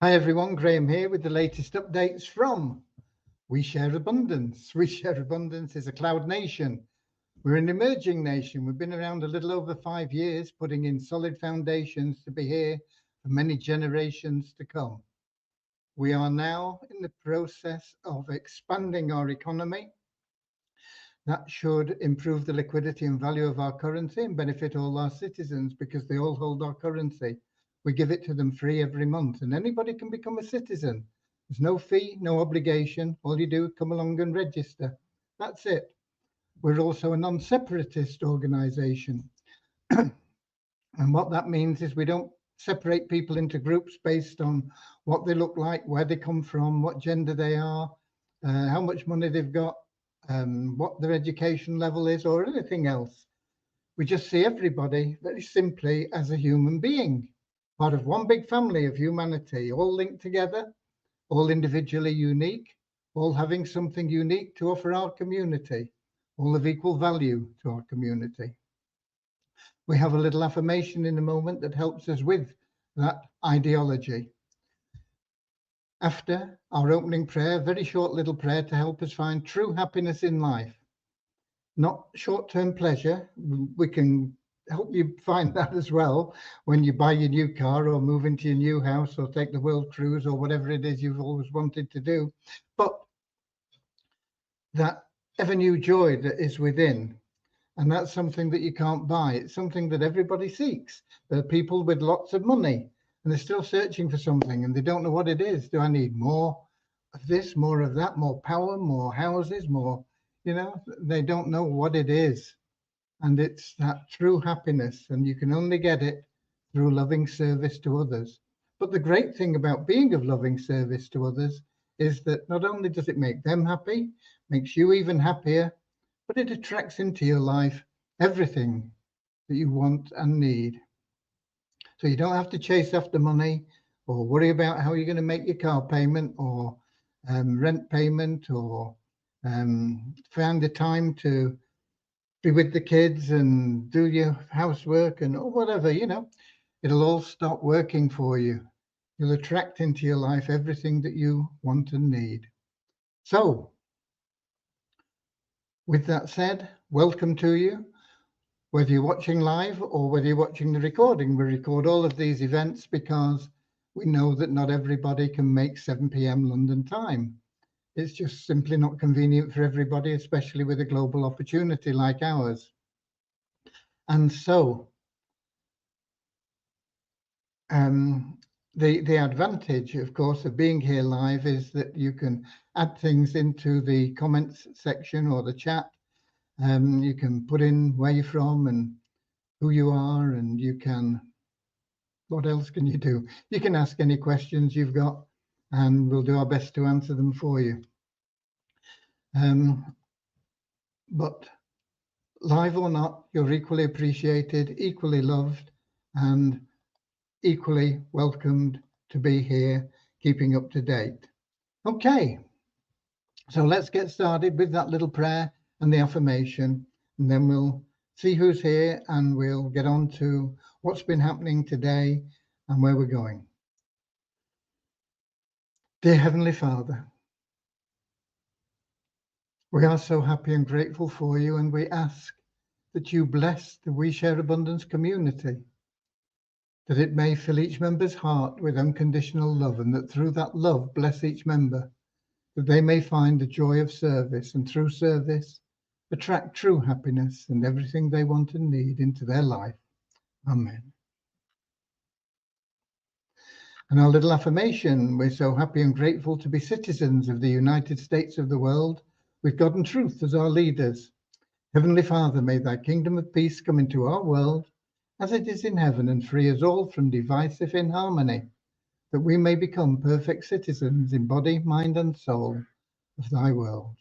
Hi everyone, Graham here with the latest updates from We Share Abundance. We Share Abundance is a cloud nation. We're an emerging nation. We've been around a little over 5 years, putting in solid foundations to be here for many generations to come. We are now in the process of expanding our economy. That should improve the liquidity and value of our currency and benefit all our citizens because they all hold our currency. We give it to them free every month, and anybody can become a citizen. There's no fee, no obligation. All you do is come along and register. That's it. We're also a non-separatist organization. And what that means is we don't separate people into groups based on what they look like, where they come from, what gender they are, how much money they've got, what their education level is, or anything else. We just see everybody very simply as a human being, part of one big family of humanity, all linked together, all individually unique, all having something unique to offer our community, all of equal value to our community. We have a little affirmation in a moment that helps us with that ideology. After our opening prayer, a very short little prayer to help us find true happiness in life, not short-term pleasure. We can help you find that as well when you buy your new car or move into your new house or take the world cruise or whatever it is you've always wanted to do. But that ever new joy that is within, and that's something that you can't buy. It's something that everybody seeks. There are people with lots of money and they're still searching for something and they don't know what it is. Do I need more of this, more of that, more power, more houses, more, they don't know what it is. And it's that true happiness, and you can only get it through loving service to others. But the great thing about being of loving service to others is that not only does it make them happy, makes you even happier, but it attracts into your life everything that you want and need. So you don't have to chase after money or worry about how you're going to make your car payment or rent payment or find the time to be with the kids and do your housework and whatever, it'll all stop working for you. You'll attract into your life everything that you want and need. So, with that said, welcome to you. Whether you're watching live or whether you're watching the recording, we record all of these events because we know that not everybody can make 7 p.m. London time. It's just simply not convenient for everybody, especially with a global opportunity like ours. And so the advantage, of course, of being here live is that you can add things into the comments section or the chat. You can put in where you're from and who you are, and you can, what else can you do? You can ask any questions you've got, and we'll do our best to answer them for you. But live or not, you're equally appreciated, equally loved, and equally welcomed to be here, keeping up to date. Okay, so let's get started with that little prayer and the affirmation, and then we'll see who's here and we'll get on to what's been happening today and where we're going. Dear Heavenly Father, we are so happy and grateful for you, and we ask that you bless the We Share Abundance community, that it may fill each member's heart with unconditional love, and that through that love bless each member, that they may find the joy of service, and through service attract true happiness and everything they want and need into their life. Amen. And our little affirmation: we're so happy and grateful to be citizens of the United States of the world, with God and truth as our leaders. Heavenly Father, may thy kingdom of peace come into our world as it is in heaven, and free us all from divisive inharmony, that we may become perfect citizens in body, mind, and soul of thy world.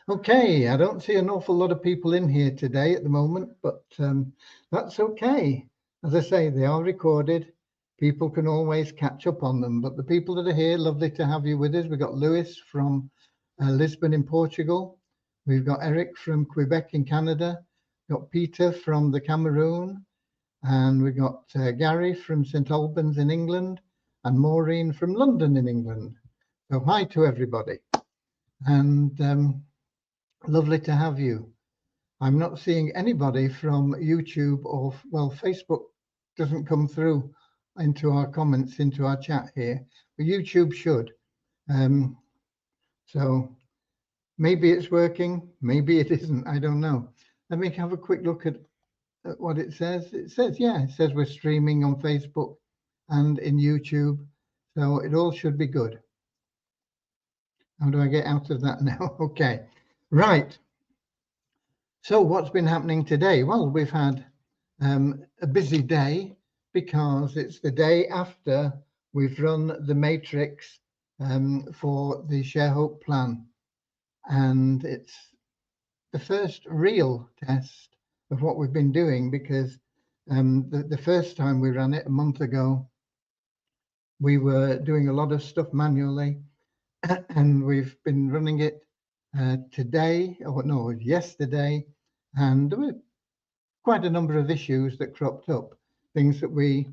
Okay, I don't see an awful lot of people in here today at the moment, but that's okay. As I say, they are recorded. People can always catch up on them, but the people that are here, lovely to have you with us. We've got Lewis from Lisbon in Portugal. We've got Eric from Quebec in Canada. We've got Peter from the Cameroon. And we've got Gary from St. Albans in England. and Maureen from London in England. So hi to everybody, and lovely to have you. I'm not seeing anybody from YouTube or, well, Facebook doesn't come through into our comments, into our chat here, but YouTube should. So maybe it's working, maybe it isn't, I don't know. Let me have a quick look at what it says. It says, yeah, it says we're streaming on Facebook and in YouTube, so it all should be good. How do I get out of that now? Okay, right. So what's been happening today? Well, we've had a busy day because it's the day after we've run the matrix for the Share Hope plan. And it's the first real test of what we've been doing, because the first time we ran it a month ago, we were doing a lot of stuff manually, and we've been running it today, or no, yesterday, and there were quite a number of issues that cropped up, things that we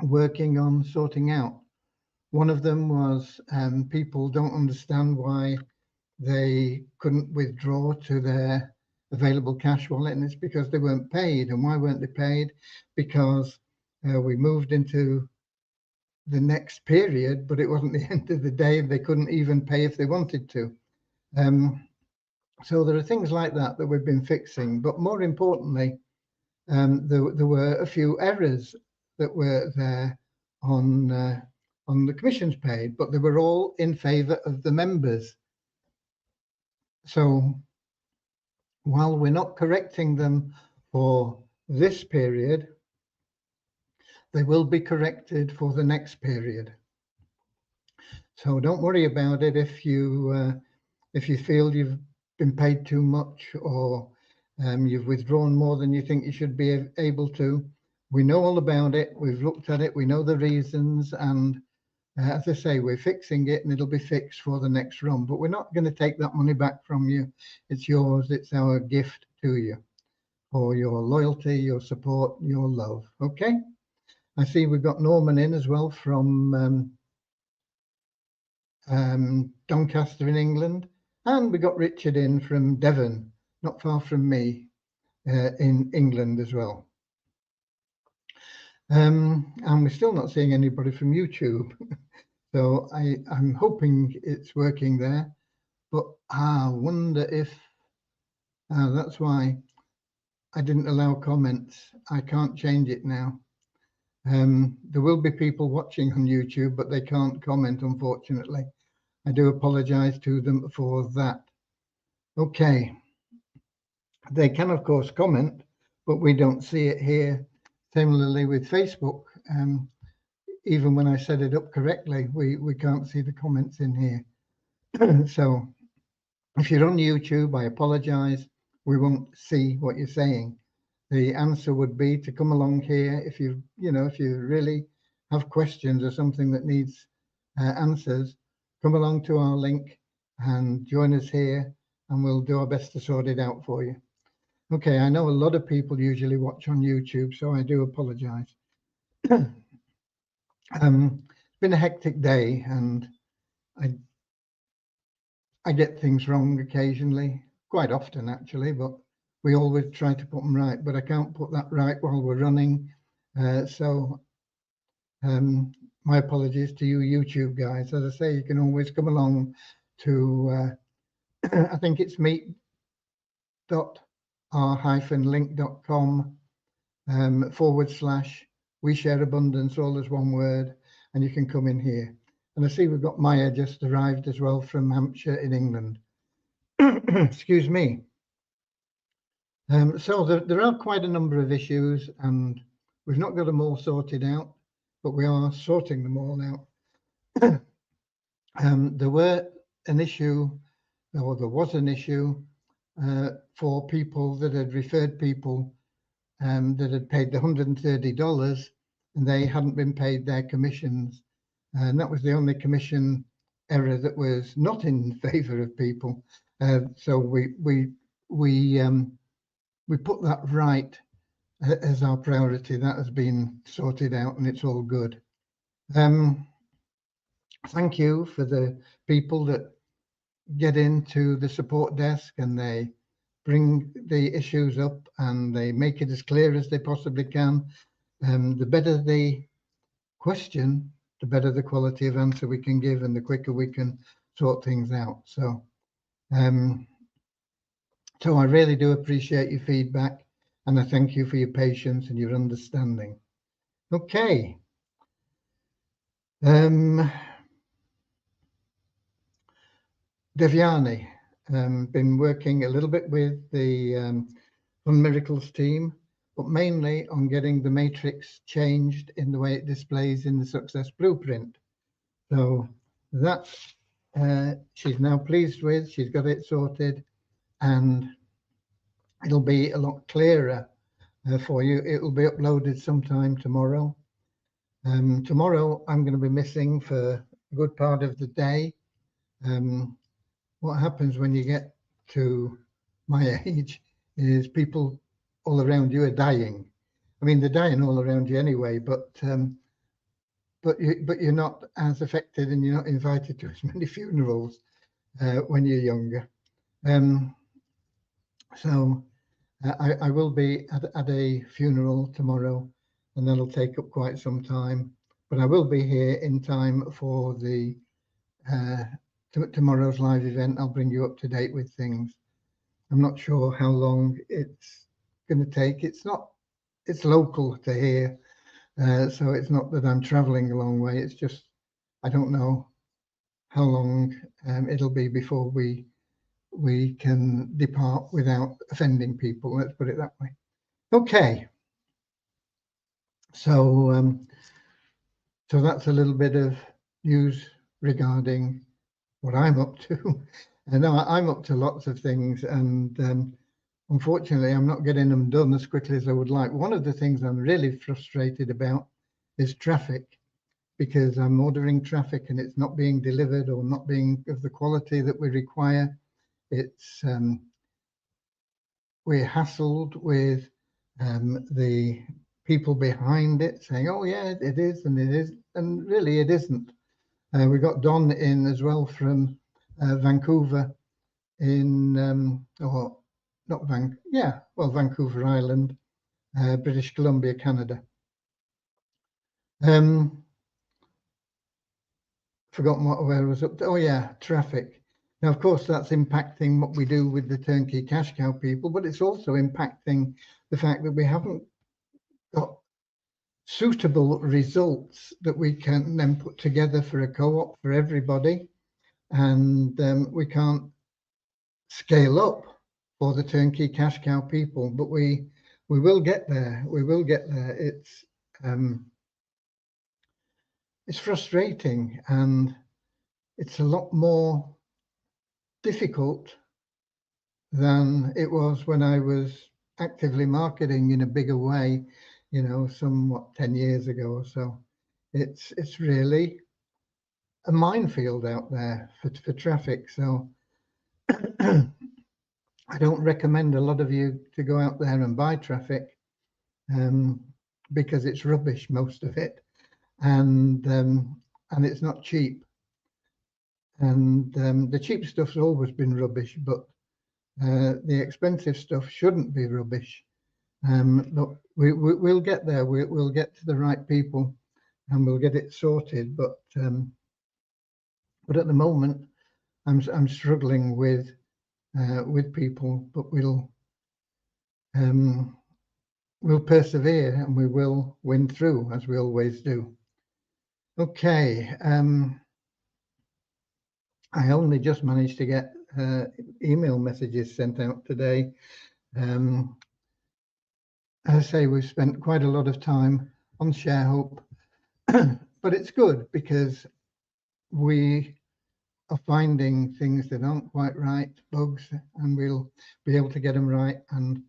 working on sorting out. One of them was people don't understand why they couldn't withdraw to their available cash wallet, and it's because they weren't paid. And why weren't they paid? Because we moved into the next period, but it wasn't the end of the day. They couldn't even pay if they wanted to. So there are things like that that we've been fixing, but more importantly, there were a few errors that were there on the commissions paid, but they were all in favour of the members. So while we're not correcting them for this period, they will be corrected for the next period. So don't worry about it if you feel you've been paid too much, or you've withdrawn more than you think you should be able to. We know all about it. We've looked at it. We know the reasons, and as I say, we're fixing it, and it'll be fixed for the next run. But we're not going to take that money back from you. It's yours. It's our gift to you for your loyalty, your support, your love. Okay. I see we've got Norman in as well from Doncaster in England, and we got Richard in from Devon, not far from me, in England as well. And we're still not seeing anybody from YouTube. So I'm hoping it's working there, but I wonder if that's why I didn't allow comments. I can't change it now. There will be people watching on YouTube, but they can't comment, unfortunately. I do apologize to them for that. Okay. They can, of course, comment, but we don't see it here. Similarly with Facebook, even when I set it up correctly, we can't see the comments in here. So if you're on YouTube, I apologize. We won't see what you're saying. The answer would be to come along here if you really have questions or something that needs answers. Come along to our link and join us here, and we'll do our best to sort it out for you. Okay, I know a lot of people usually watch on YouTube, so I do apologize. It's been a hectic day, and I get things wrong occasionally, quite often actually, but we always try to put them right, but I can't put that right while we're running. So my apologies to you YouTube guys. As I say, you can always come along to, I think it's meet.r-link.com / we share abundance, all as one word, and you can come in here. And I see we've got Maya just arrived as well from Hampshire in England. Excuse me. So there are quite a number of issues, and we've not got them all sorted out, but we are sorting them all out. There was an issue for people that had referred people that had paid the $130, and they hadn't been paid their commissions. And that was the only commission error that was not in favor of people. So we put that right as our priority. That has been sorted out and it's all good. Thank you for the people that get into the support desk and they bring the issues up and they make it as clear as they possibly can. The better the question, the better the quality of answer we can give and the quicker we can sort things out. So I really do appreciate your feedback and I thank you for your patience and your understanding. Okay. Devyani, been working a little bit with the Fun Miracles team, but mainly on getting the matrix changed in the way it displays in the success blueprint. So that she's now pleased with, she's got it sorted and it'll be a lot clearer for you. It'll be uploaded sometime tomorrow. Tomorrow I'm going to be missing for a good part of the day. What happens when you get to my age is people all around you are dying. I mean, they're dying all around you anyway, but you're not as affected and you're not invited to as many funerals when you're younger. So I will be at a funeral tomorrow, and that'll take up quite some time. But I will be here in time for the tomorrow's live event. I'll bring you up to date with things. I'm not sure how long it's going to take. It's local to here, so it's not that I'm traveling a long way. It's just I don't know how long it'll be before we can depart without offending people. Let's put it that way. Okay. So so that's a little bit of news regarding what I'm up to. And I'm up to lots of things, and unfortunately, I'm not getting them done as quickly as I would like. One of the things I'm really frustrated about is traffic, because I'm ordering traffic and it's not being delivered or not being of the quality that we require. It's we're hassled with the people behind it saying, "Oh yeah, it is," and it is, and really it isn't. We got Don in as well from Vancouver in or not Vancouver Island, British Columbia, Canada. Forgotten where I was up to. Oh yeah, traffic. Now of course that's impacting what we do with the turnkey cash cow people, but it's also impacting the fact that we haven't got suitable results that we can then put together for a co-op for everybody, and we can't scale up for the turnkey cash cow people, but we will get there. We will get there. It's frustrating and it's a lot more difficult than it was when I was actively marketing in a bigger way, you know, somewhat 10 years ago or so. It's really a minefield out there for traffic. So I don't recommend a lot of you to go out there and buy traffic because it's rubbish, most of it, and it's not cheap. And the cheap stuff's always been rubbish, but the expensive stuff shouldn't be rubbish. Look, we'll get there. We'll get to the right people, and we'll get it sorted. But at the moment, I'm struggling with people, but we'll persevere and we will win through, as we always do. Okay. I only just managed to get email messages sent out today. As I say, we've spent quite a lot of time on ShareHope, but it's good because we are finding things that aren't quite right, bugs, and we'll be able to get them right. And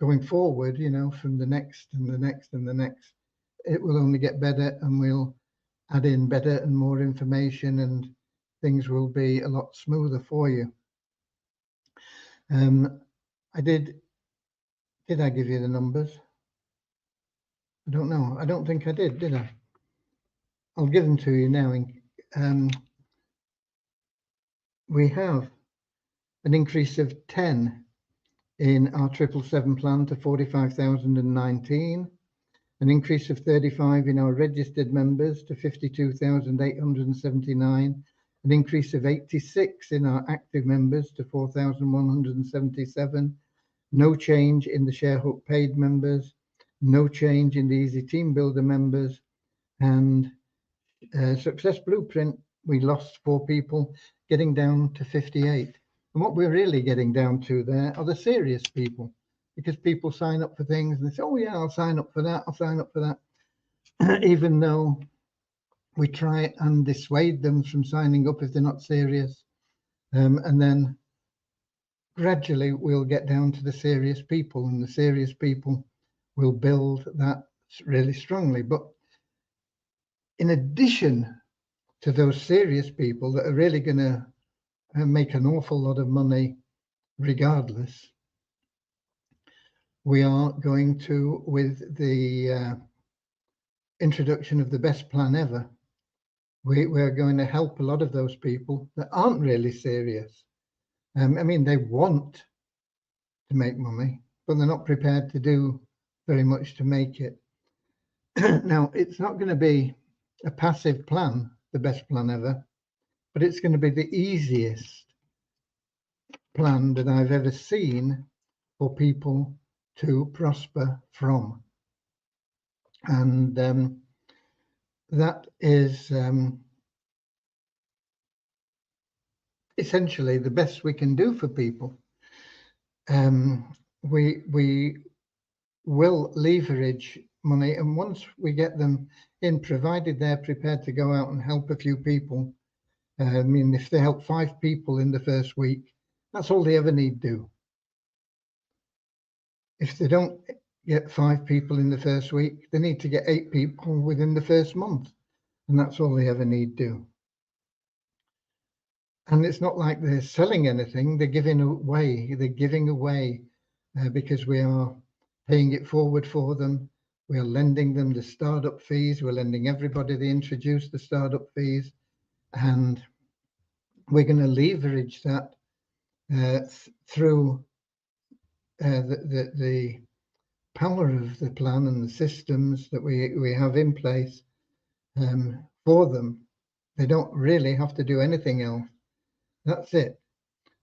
going forward, you know, from the next and the next and the next, it will only get better, and we'll add in better and more information, and things will be a lot smoother for you. I did I give you the numbers? I don't know. I don't think I did I? I'll give them to you now. We have an increase of 10 in our 777 plan to 45,019, an increase of 35 in our registered members to 52,879, an increase of 86 in our active members to 4,177, no change in the ShareHook paid members, no change in the Easy Team Builder members, and Success Blueprint, we lost 4 people, getting down to 58. And what we're really getting down to there are the serious people, because people sign up for things and they say, oh yeah, I'll sign up for that, I'll sign up for that. Even though we try and dissuade them from signing up if they're not serious. And then gradually we'll get down to the serious people, and the serious people will build that really strongly. But in addition to those serious people that are really going to make an awful lot of money regardless, we are going to, with the introduction of the best plan ever, we're going to help a lot of those people that aren't really serious. I mean, they want to make money, but they're not prepared to do very much to make it. Now, it's not going to be a passive plan, the best plan ever, but it's going to be the easiest plan that I've ever seen for people to prosper from. And that is essentially the best we can do for people. We will leverage money, and once we get them in, provided they're prepared to go out and help a few people, I mean, if they help 5 people in the first week, that's all they ever need do. If they don't get 5 people in the first week, they need to get 8 people within the first month, and that's all they ever need do. And it's not like they're selling anything, they're giving away. They're giving away because we are paying it forward for them. We are lending them the startup fees. We're lending everybody they introduce the startup fees. And we're going to leverage that through the power of the plan and the systems that we have in place for them. They don't really have to do anything else. That's it.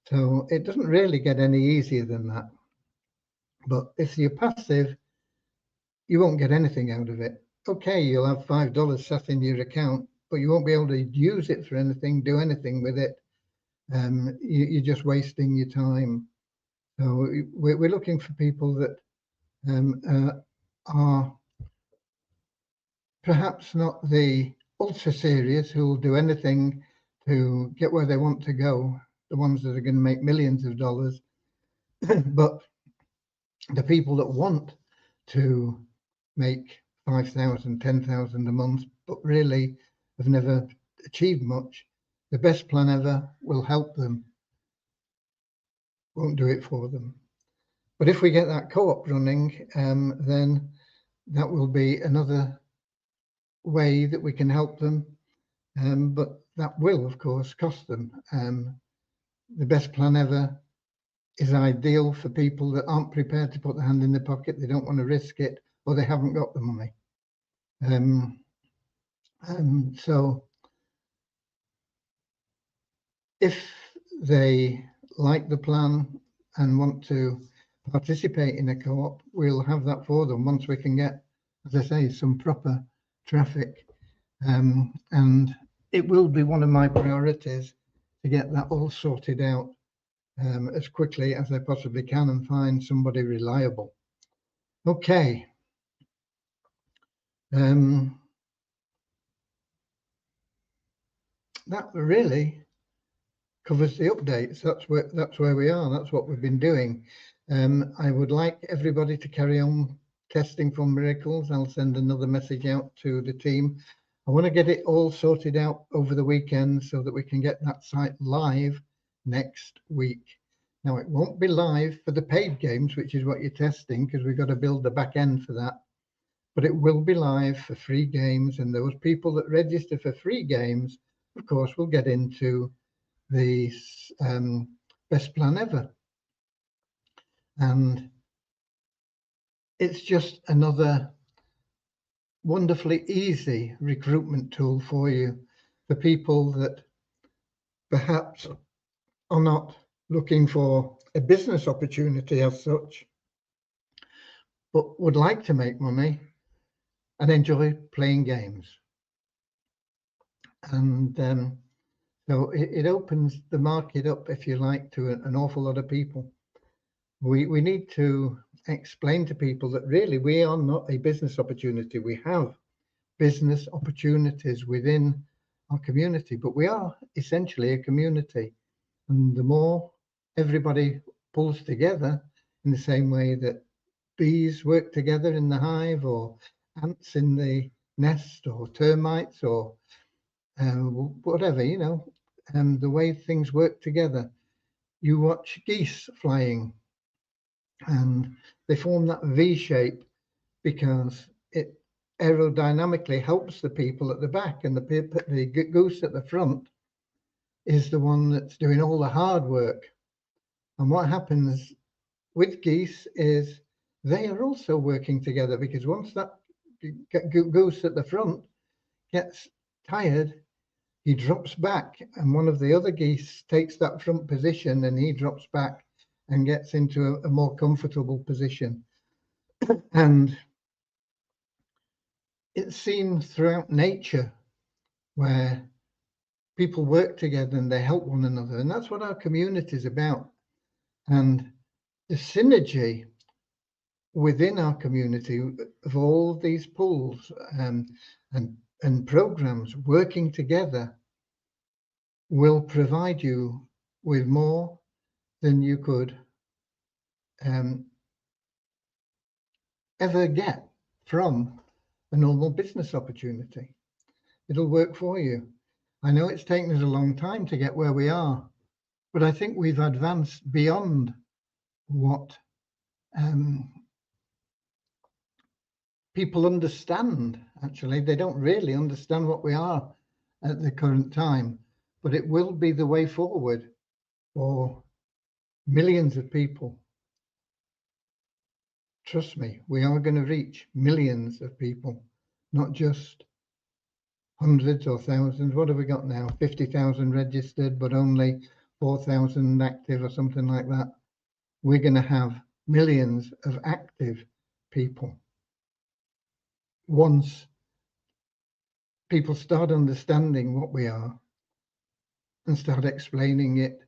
So it doesn't really get any easier than that. But if you're passive, you won't get anything out of it. Okay, you'll have $5 sat in your account, but you won't be able to use it for anything, do anything with it. You're just wasting your time. So we're looking for people that are perhaps not the ultra serious who will do anything to get where they want to go, the ones that are going to make millions of dollars, but the people that want to make 5,000, 10,000 a month, but really have never achieved much, the best plan ever will help them, won't do it for them. But if we get that co-op running, then that will be another way that we can help them. But that will, of course, cost them. The best plan ever is ideal for people that aren't prepared to put their hand in their pocket, they don't want to risk it, or they haven't got the money. So if they like the plan and want to participate in a co-op, we'll have that for them once we can get, as I say, some proper traffic. And it will be one of my priorities to get that all sorted out as quickly as I possibly can and find somebody reliable. Okay. That really covers the updates. That's where we are. That's what we've been doing. I would like everybody to carry on testing for miracles. I'll send another message out to the team. I want to get it all sorted out over the weekend so that we can get that site live next week. Now, it won't be live for the paid games, which is what you're testing, because we've got to build the back end for that. but it will be live for free games, and those people that register for free games, of course, will get into the best plan ever. And it's just another wonderfully easy recruitment tool for you, for people that perhaps are not looking for a business opportunity as such, but would like to make money and enjoy playing games. And so it opens the market up, if you like, to an awful lot of people. We need to explain to people that really we are not a business opportunity. We have business opportunities within our community, but we are essentially a community. And the more everybody pulls together in the same way that bees work together in the hive, or ants in the nest, or termites, or whatever, the way things work together. You watch geese flying, and they form that V shape because it aerodynamically helps the people at the back, and the goose at the front is the one that's doing all the hard work. And what happens with geese is they are also working together, because once that goose at the front gets tired, he drops back, and one of the other geese takes that front position, and he drops back and gets into a more comfortable position. And it's seen throughout nature where people work together and they help one another, and that's what our community is about. And the synergy within our community of all these pools and programs working together will provide you with more than you could ever get from a normal business opportunity. It'll work for you. I know it's taken us a long time to get where we are, but I think we've advanced beyond what people understand. Actually, they don't really understand what we are at the current time, but it will be the way forward for millions of people. Trust me, we are going to reach millions of people, not just hundreds or thousands. What have we got now? 50,000 registered, but only 4,000 active or something like that. We're going to have millions of active people. Once people start understanding what we are and start explaining it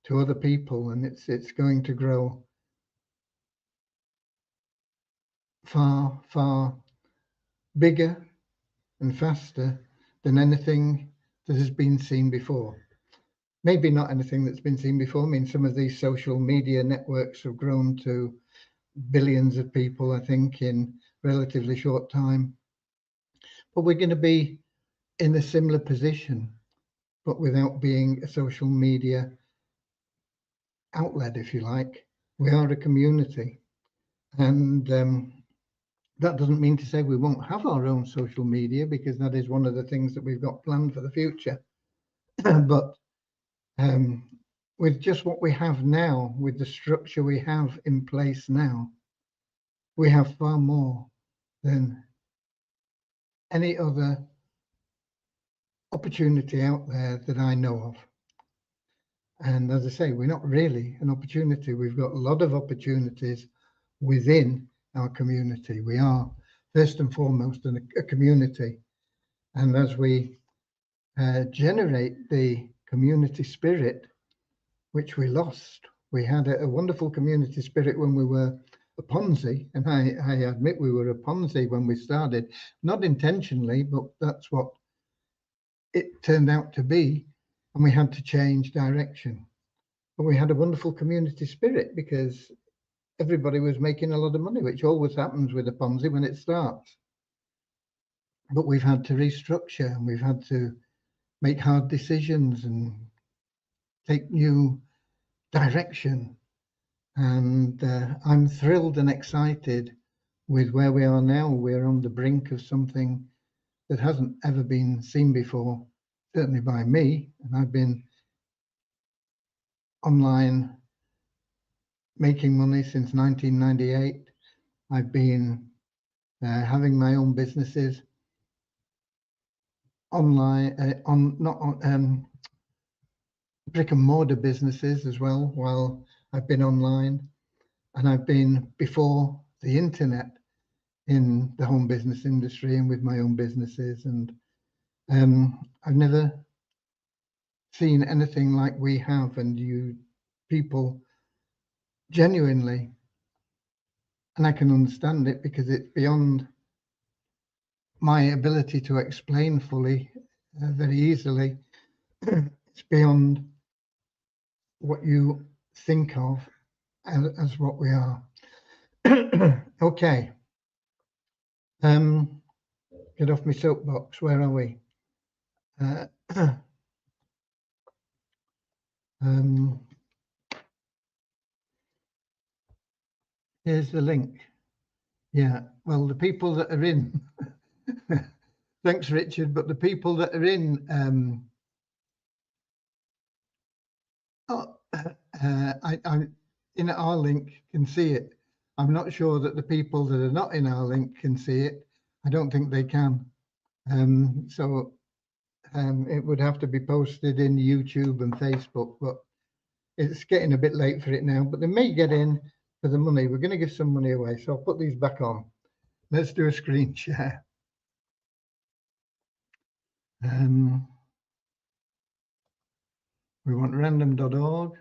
to other people, and it's going to grow far, far bigger and faster than anything that has been seen before. Maybe not anything that's been seen before. I mean, some of these social media networks have grown to billions of people, I think, in relatively short time. But we're going to be in a similar position, but without being a social media outlet, if you like. We are a community. And that doesn't mean to say we won't have our own social media, because that is one of the things that we've got planned for the future. But with just what we have now, with the structure we have in place now, we have far more than any other opportunity out there that I know of. And as I say, we're not really an opportunity. We've got a lot of opportunities within our community. We are first and foremost a community. And as we generate the community spirit, which we lost, we had a wonderful community spirit when we were a Ponzi. And I admit we were a Ponzi when we started, not intentionally, but that's what it turned out to be. And we had to change direction. But we had a wonderful community spirit because everybody was making a lot of money, which always happens with a Ponzi when it starts. But we've had to restructure, and we've had to make hard decisions and take new direction. And I'm thrilled and excited with where we are now, we're on the brink of something that hasn't ever been seen before, certainly by me. And I've been online making money since 1998. I've been having my own businesses online, brick and mortar businesses as well, while I've been online. And I've been before the internet in the home business industry and with my own businesses. And I've never seen anything like we have, and you people genuinely, and I can understand it because it's beyond my ability to explain fully very easily. It's beyond what you think of as what we are. Okay. Get off my soapbox. Where are we? Here's the link. Yeah, well, the people that are in, thanks, Richard, but the people that are in, I'm in our link can see it. I'm not sure that the people that are not in our link can see it. I don't think they can. So it would have to be posted in YouTube and Facebook, but it's getting a bit late for it now, but they may get in for the money. We're going to give some money away. So I'll put these back on. Let's do a screen share. We want random.org.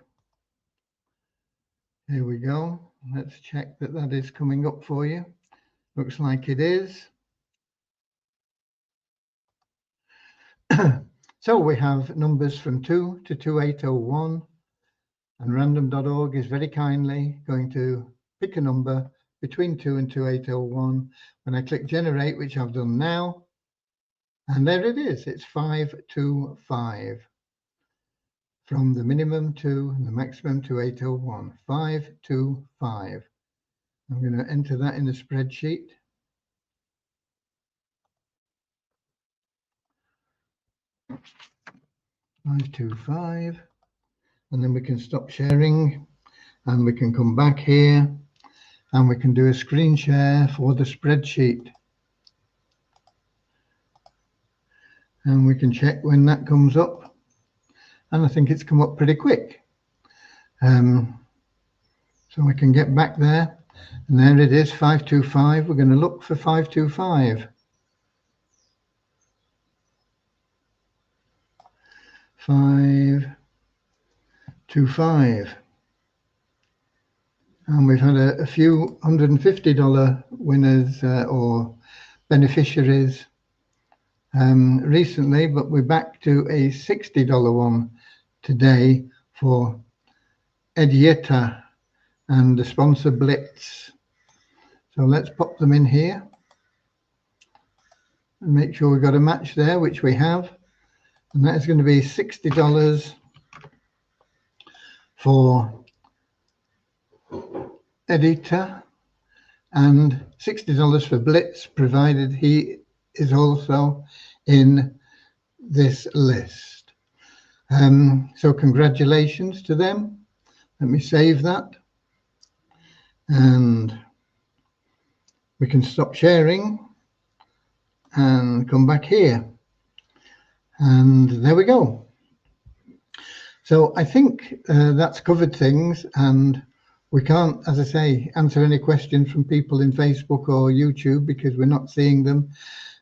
Here we go. Let's check that that is coming up for you. Looks like it is. So we have numbers from 2 to 2801, and random.org is very kindly going to pick a number between 2 and 2801. When I click generate, which I've done now, and there it is, it's 525. From the minimum to the maximum to 801, 525. I'm going to enter that in the spreadsheet. $525, and then we can stop sharing, and we can come back here, and we can do a screen share for the spreadsheet, and we can check when that comes up, and I think it's come up pretty quick. So we can get back there, and there it is, 525. We're going to look for 525. 525, and we've had a few $150 winners or beneficiaries recently, but we're back to a $60 one today for Edieta and the sponsor Blitz. So let's pop them in here and make sure we've got a match there, which we have. And that is going to be $60 for Editor and $60 for Blitz, provided he is also in this list. So congratulations to them. Let me save that. And we can stop sharing and come back here. And there we go. So I think that's covered things, and we can't, as I say, answer any questions from people in Facebook or YouTube because we're not seeing them.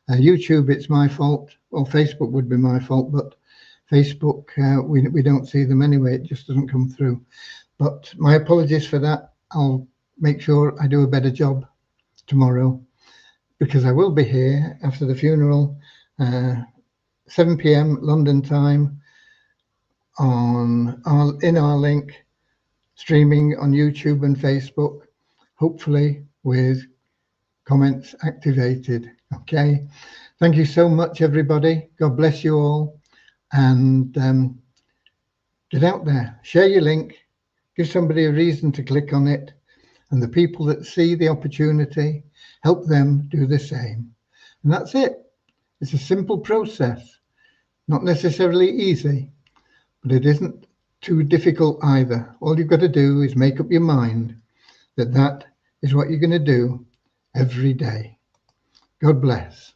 YouTube, it's my fault, or Facebook would be my fault, but Facebook, we don't see them anyway. It just doesn't come through. But my apologies for that. I'll make sure I do a better job tomorrow, because I will be here after the funeral, 7 p.m. London time, in our link, streaming on YouTube and Facebook, hopefully with comments activated. Okay, thank you so much, everybody. God bless you all, and get out there, share your link, give somebody a reason to click on it, and the people that see the opportunity help them do the same. And that's it. It's a simple process, not necessarily easy, but it isn't too difficult either. All you've got to do is make up your mind that that is what you're going to do every day. God bless.